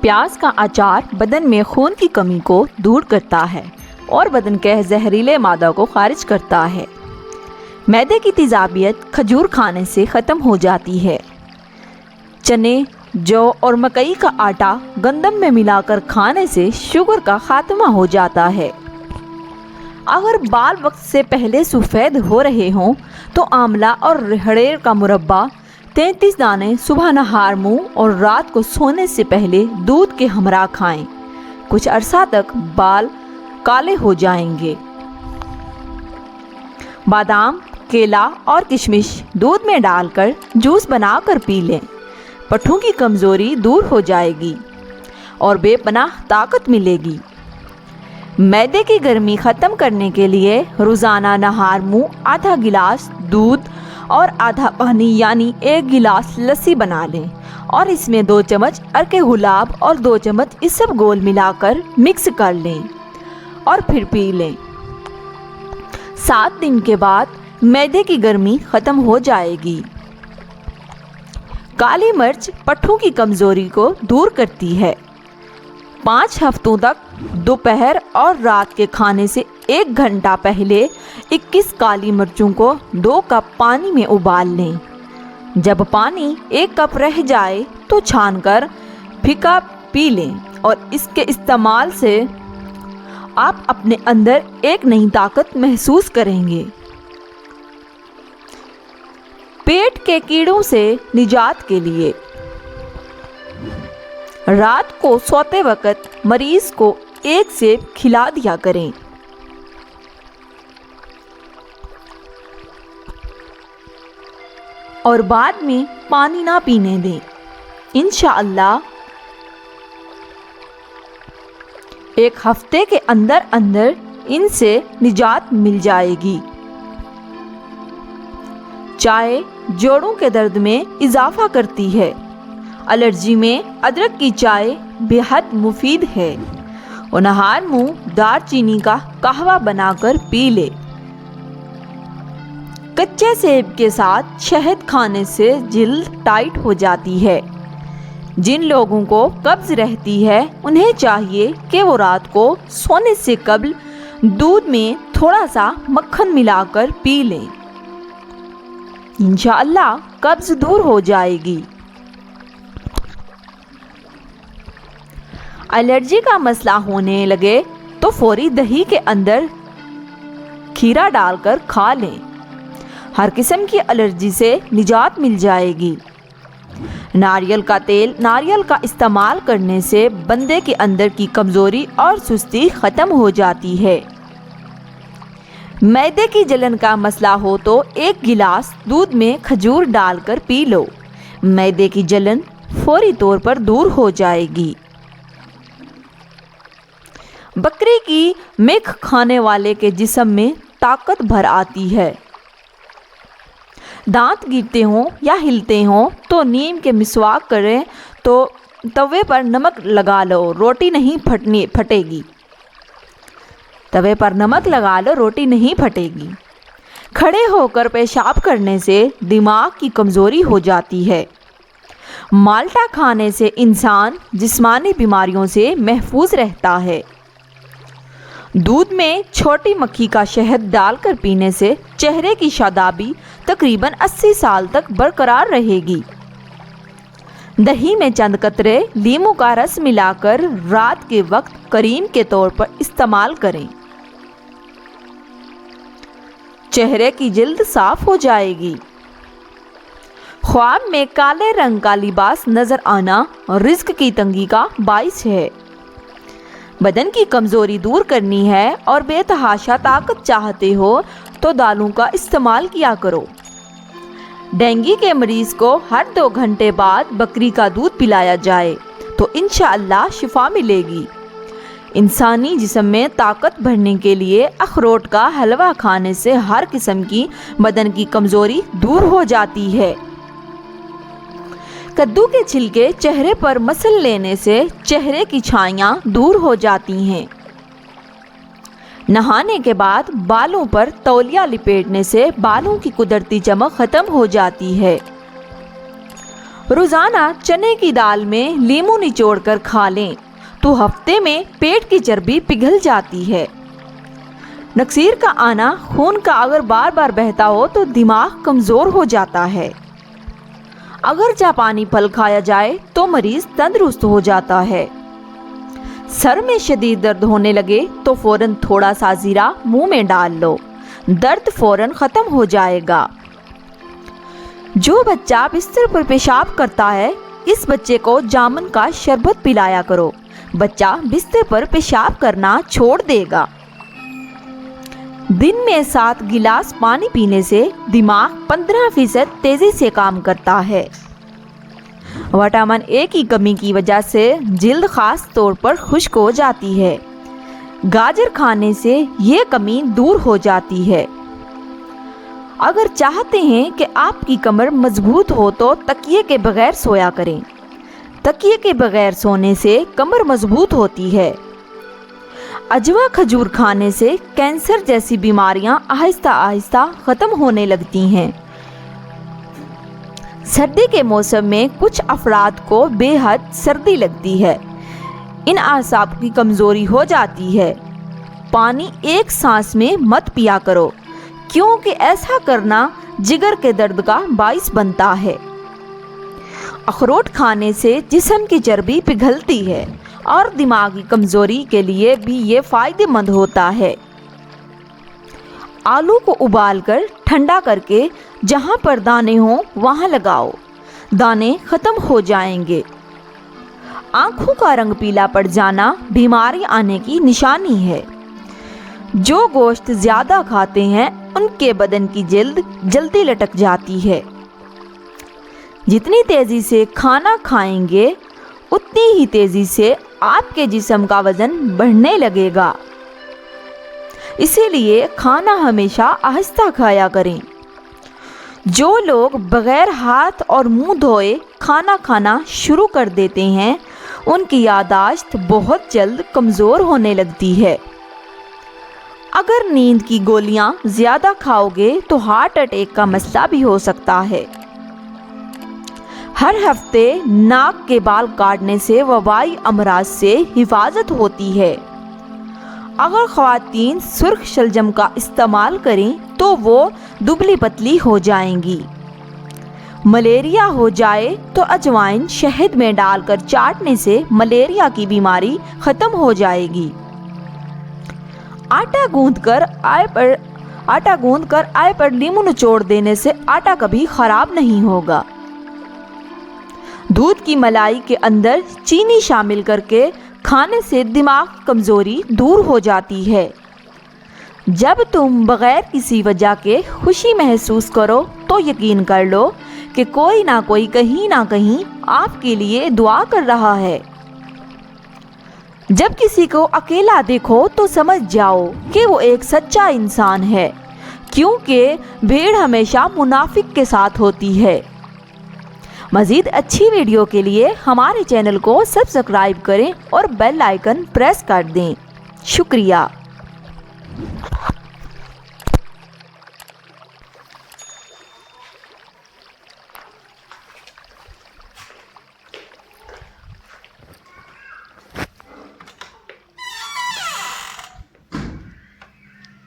پیاز کا اچار بدن میں خون کی کمی کو دور کرتا ہے اور بدن کے زہریلے مادہ کو خارج کرتا ہے۔ معدے کی تیزابیت کھجور کھانے سے ختم ہو جاتی ہے۔ چنے، جو اور مکئی کا آٹا گندم میں ملا کر کھانے سے شوگر کا خاتمہ ہو جاتا ہے۔ اگر بال وقت سے پہلے سفید ہو رہے ہوں تو آملہ اور رہڑے کا مربع 33 دانے صبح نہار منہ اور رات کو سونے سے پہلے دودھ کے ہمراہ کھائیں۔ کچھ عرصہ تک بال کالے ہو جائیں گے۔ بادام، کیلا اور کشمش دودھ میں ڈال کر جوس بنا کر پی لیں۔ پٹھوں کی کمزوری دور ہو جائے گی اور بے پناہ طاقت ملے گی۔ معدے کی گرمی ختم کرنے کے لیے روزانہ نہار منہ آدھا گلاس دودھ اور آدھا پانی یعنی 1 گلاس لسی بنا لیں اور اس میں 2 چمچ عرق گلاب اور 2 چمچ اسبگول ملا کر مکس کر لیں اور پھر پی لیں۔ 7 دن کے بعد معدے کی گرمی ختم ہو جائے گی۔ کالی مرچ پٹھوں کی کمزوری کو دور کرتی ہے۔ 5 ہفتوں تک دوپہر اور رات کے کھانے سے 1 گھنٹہ پہلے 21 کالی مرچوں کو 2 کپ پانی میں ابال لیں۔ جب پانی 1 کپ رہ جائے تو چھان کر پھیکا پی لیں اور اس کے استعمال سے آپ اپنے اندر ایک نئی طاقت محسوس کریں گے۔ پیٹ کے کیڑوں سے نجات کے لیے رات کو سوتے وقت مریض کو 1 سیب کھلا دیا کریں۔ اور بعد میں پانی نہ پینے دیں۔ انشاءاللہ 1 ہفتے کے اندر ان سے نجات مل جائے گی۔ چائے جوڑوں کے درد میں اضافہ کرتی ہے۔ الرجی میں ادرک کی چائے بے حد مفید ہے۔ اور نہار منہ دار چینی کا قہوہ بنا کر پی لے۔ کچے سیب کے ساتھ شہد کھانے سے جلد ٹائٹ ہو جاتی ہے۔ جن لوگوں کو قبض رہتی ہے انہیں چاہیے کہ وہ رات کو سونے سے قبل دودھ میں تھوڑا سا مکھن ملا کر پی لیں۔ انشاءاللہ قبض دور ہو جائے گی۔ الرجی کا مسئلہ ہونے لگے تو فوری دہی کے اندر کھیرا ڈال کر کھا لیں۔ ہر قسم کی الرجی سے نجات مل جائے گی۔ ناریل کا تیل ناریل کا استعمال کرنے سے بندے کے اندر کی کمزوری اور سستی ختم ہو جاتی ہے۔ معدے کی جلن کا مسئلہ ہو تو 1 گلاس دودھ میں کھجور ڈال کر پی لو۔ معدے کی جلن فوری طور پر دور ہو جائے گی۔ بکری کی میخ کھانے والے کے جسم میں طاقت بھر آتی ہے۔ دانت گرتے ہوں یا ہلتے ہوں تو نیم کے مسواک کریں تو توے پر نمک لگا لو، روٹی نہیں پھٹے گی۔ توے پر نمک لگا لو، روٹی نہیں پھٹے گی۔ کھڑے ہو کر پیشاب کرنے سے دماغ کی کمزوری ہو جاتی ہے۔ مالٹا کھانے سے انسان جسمانی بیماریوں سے محفوظ رہتا ہے۔ دودھ میں چھوٹی مکھی کا شہد ڈال کر پینے سے چہرے کی شادابی تقریباً 80 سال تک برقرار رہے گی۔ دہی میں چند قطرے لیموں کا رس ملا کر رات کے وقت کریم کے طور پر استعمال کریں۔ چہرے کی جلد صاف ہو جائے گی۔ خواب میں کالے رنگ کا لباس نظر آنا رزق کی تنگی کا باعث ہے۔ بدن کی کمزوری دور کرنی ہے اور بے تحاشا طاقت چاہتے ہو تو دالوں کا استعمال کیا کرو۔ ڈینگی کے مریض کو ہر 2 گھنٹے بعد بکری کا دودھ پلایا جائے تو انشاءاللہ شفا ملے گی۔ انسانی جسم میں طاقت بڑھنے کے لیے اخروٹ کا حلوہ کھانے سے ہر قسم کی بدن کی کمزوری دور ہو جاتی ہے۔ کدو کے چھلکے چہرے پر مسل لینے سے چہرے کی چھائیاں دور ہو جاتی ہیں۔ نہانے کے بعد بالوں پر تولیہ لپیٹنے سے بالوں کی قدرتی چمک ختم ہو جاتی ہے۔ روزانہ چنے کی دال میں لیمو نچوڑ کر کھا لیں تو ہفتے میں پیٹ کی چربی پگھل جاتی ہے۔ نکسیر کا آنا خون کا اگر بار بار بہتا ہو تو دماغ کمزور ہو جاتا ہے۔ اگر جاپانی پھل کھایا جائے تو مریض تندرست ہو جاتا ہے۔ سر میں شدید درد ہونے لگے تو فوراً تھوڑا سا زیرہ منہ میں ڈال لو، درد فوراً ختم ہو جائے گا۔ جو بچہ بستر پر پیشاب کرتا ہے اس بچے کو جامن کا شربت پلایا کرو، بچہ بستر پر پیشاب کرنا چھوڑ دے گا۔ دن میں 7 گلاس پانی پینے سے دماغ 15% تیزی سے کام کرتا ہے۔ وٹامن اے کی کمی کی وجہ سے جلد خاص طور پر خشک ہو جاتی ہے۔ گاجر کھانے سے یہ کمی دور ہو جاتی ہے۔ اگر چاہتے ہیں کہ آپ کی کمر مضبوط ہو تو تکیے کے بغیر سویا کریں۔ تکیے کے بغیر سونے سے کمر مضبوط ہوتی ہے۔ اجوا کھجور کھانے سے کینسر جیسی بیماریاں آہستہ آہستہ ختم ہونے لگتی ہیں۔ سردی کے موسم میں کچھ افراد کو بے حد سردی لگتی ہے، ان اعصاب کی کمزوری ہو جاتی ہے۔ پانی ایک سانس میں مت پیا کرو کیونکہ ایسا کرنا جگر کے درد کا باعث بنتا ہے۔ اخروٹ کھانے سے جسم کی چربی پگھلتی ہے اور دماغی کمزوری کے لیے بھی یہ فائدہ مند ہوتا ہے۔ آلو کو ابال کر ٹھنڈا کر کے جہاں پر دانے ہوں وہاں لگاؤ، دانے ختم ہو جائیں گے۔ آنکھوں کا رنگ پیلا پڑ جانا بیماری آنے کی نشانی ہے۔ جو گوشت زیادہ کھاتے ہیں ان کے بدن کی جلد جلدی لٹک جاتی ہے۔ جتنی تیزی سے کھانا کھائیں گے اتنی ہی تیزی سے آپ کے جسم کا وزن بڑھنے لگے گا۔ اسی لیے کھانا ہمیشہ آہستہ کھایا کریں۔ جو لوگ بغیر ہاتھ اور منہ دھوئے کھانا کھانا شروع کر دیتے ہیں ان کی یادداشت بہت جلد کمزور ہونے لگتی ہے۔ اگر نیند کی گولیاں زیادہ کھاؤ گے تو ہارٹ اٹیک کا مسئلہ بھی ہو سکتا ہے۔ ہر ہفتے ناک کے بال کاٹنے سے وبائی امراض سے حفاظت ہوتی ہے۔ اگر خواتین سرخ شلجم کا استعمال کریں تو وہ دبلی پتلی ہو جائیں گی۔ ملیریا ہو جائے تو اجوائن شہد میں ڈال کر چاٹنے سے ملیریا کی بیماری ختم ہو جائے گی۔ آٹا گوندھ کر آئے پر لیمو نچوڑ دینے سے آٹا کبھی خراب نہیں ہوگا۔ دودھ کی ملائی کے اندر چینی شامل کر کے کھانے سے دماغ کمزوری دور ہو جاتی ہے۔ جب تم بغیر کسی وجہ کے خوشی محسوس کرو تو یقین کر لو کہ کوئی نہ کوئی کہیں نہ کہیں آپ کے لیے دعا کر رہا ہے۔ جب کسی کو اکیلا دیکھو تو سمجھ جاؤ کہ وہ ایک سچا انسان ہے، کیونکہ بھیڑ ہمیشہ منافق کے ساتھ ہوتی ہے۔ مزید اچھی ویڈیو کے لیے ہمارے چینل کو سبسکرائب کریں اور بیل آئیکن پریس کر دیں۔ شکریہ۔